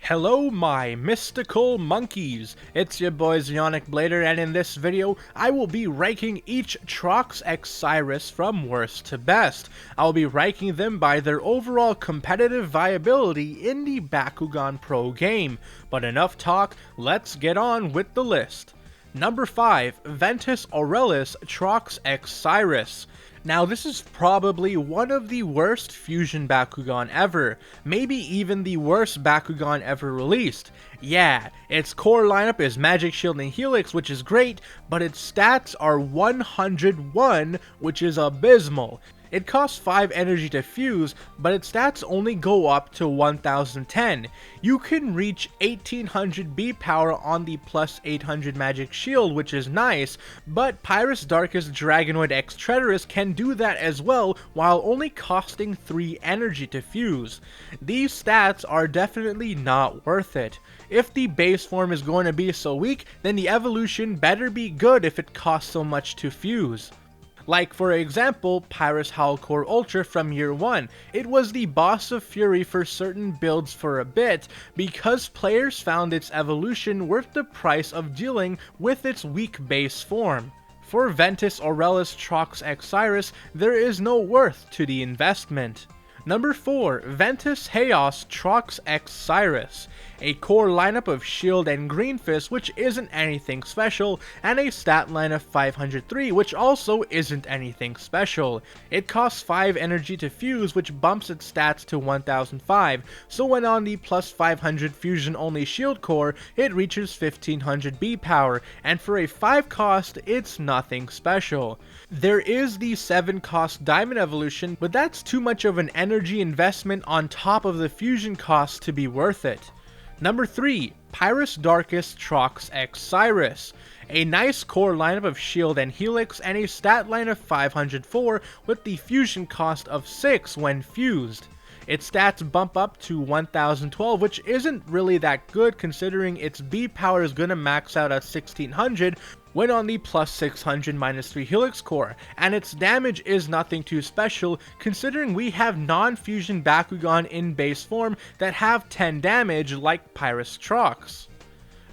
Hello my mystical monkeys, it's your boy Zionic Blader, and in this video I will be ranking each Trox x Sairus from worst to best. I'll be ranking them by their overall competitive viability in the Bakugan Pro game. But enough talk, let's get on with the list. Number 5, Ventus Aurelius Trox x Sairus. Now this is probably one of the worst fusion Bakugan ever, maybe even the worst Bakugan ever released. Yeah, its core lineup is Magic Shield and Helix, which is great, but its stats are 101, which is abysmal. It costs 5 energy to fuse, but its stats only go up to 1010. You can reach 1800 B power on the plus 800 magic shield, which is nice, but Pyrus, Darkus, Dragonoid x Treacherous can do that as well while only costing 3 energy to fuse. These stats are definitely not worth it. If the base form is going to be so weak, then the evolution better be good if it costs so much to fuse. Like for example, Pyrus Core Ultra from year 1. It was the boss of Fury for certain builds for a bit, because players found its evolution worth the price of dealing with its weak base form. For Ventus Aurelius Trox x Sairus, there is no worth to the investment. Number 4, Ventus Chaos Trox x Sairus. A core lineup of Shield and Green Fist, which isn't anything special, and a stat line of 503, which also isn't anything special. It costs 5 energy to fuse, which bumps its stats to 1005, so when on the plus 500 fusion only shield core, it reaches 1500 B power, and for a 5 cost, it's nothing special. There is the 7 cost Diamond evolution, but that's too much of an energy investment on top of the fusion cost to be worth it. Number 3, Pyrus Darkus Trox x Sairus. A nice core lineup of Shield and Helix and a stat line of 504 with the fusion cost of 6 when fused. Its stats bump up to 1012, which isn't really that good considering its B power is gonna max out at 1600 when on the plus 600 minus 3 Helix core, and its damage is nothing too special considering we have non-fusion Bakugan in base form that have 10 damage like Pyrus Trox.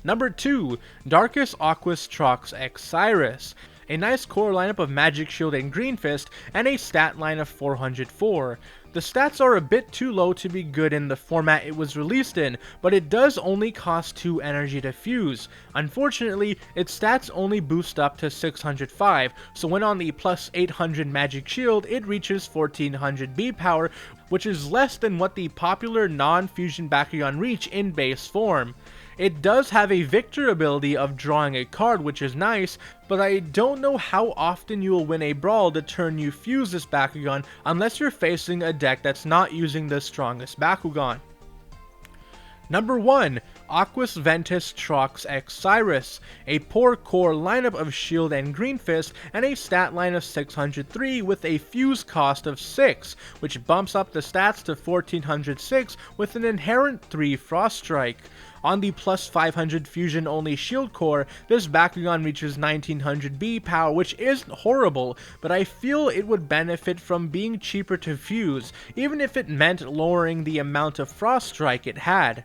Number 2, Darkus Aquos Trox x Sairus. A nice core lineup of Magic Shield and Green Fist, and a stat line of 404. The stats are a bit too low to be good in the format it was released in, but it does only cost 2 energy to fuse. Unfortunately, its stats only boost up to 605, so when on the plus 800 Magic Shield, it reaches 1400 B power, which is less than what the popular non-fusion Bakugan reach in base form. It does have a Victor ability of drawing a card, which is nice, but I don't know how often you will win a brawl to turn you fuse this Bakugan unless you're facing a deck that's not using the strongest Bakugan. Number 1, Aquos Ventus Trox x Sairus. A poor core lineup of Shield and Green Fist and a stat line of 603 with a fuse cost of 6, which bumps up the stats to 1406 with an inherent 3 Frost Strike. On the plus 500 fusion only shield core, this Bakugan reaches 1900 B power, which isn't horrible, but I feel it would benefit from being cheaper to fuse, even if it meant lowering the amount of Frost Strike it had.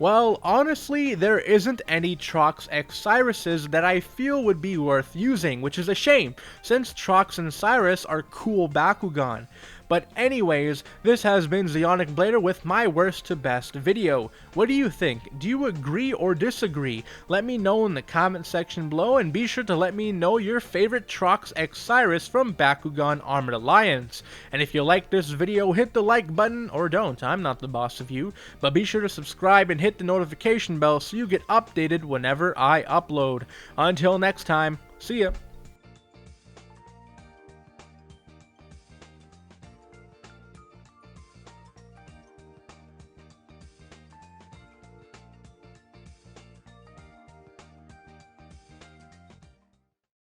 Well, honestly, there isn't any Trox x Sairuses that I feel would be worth using, which is a shame, since Trox and Sairus are cool Bakugan. But anyways, this has been Zionic Blader with my worst to best video. What do you think? Do you agree or disagree? Let me know in the comment section below, and be sure to let me know your favorite Trox x Sairus from Bakugan Armored Alliance. And if you like this video, hit the like button, or don't, I'm not the boss of you, but be sure to subscribe and hit the notification bell so you get updated whenever I upload. Until next time, see ya!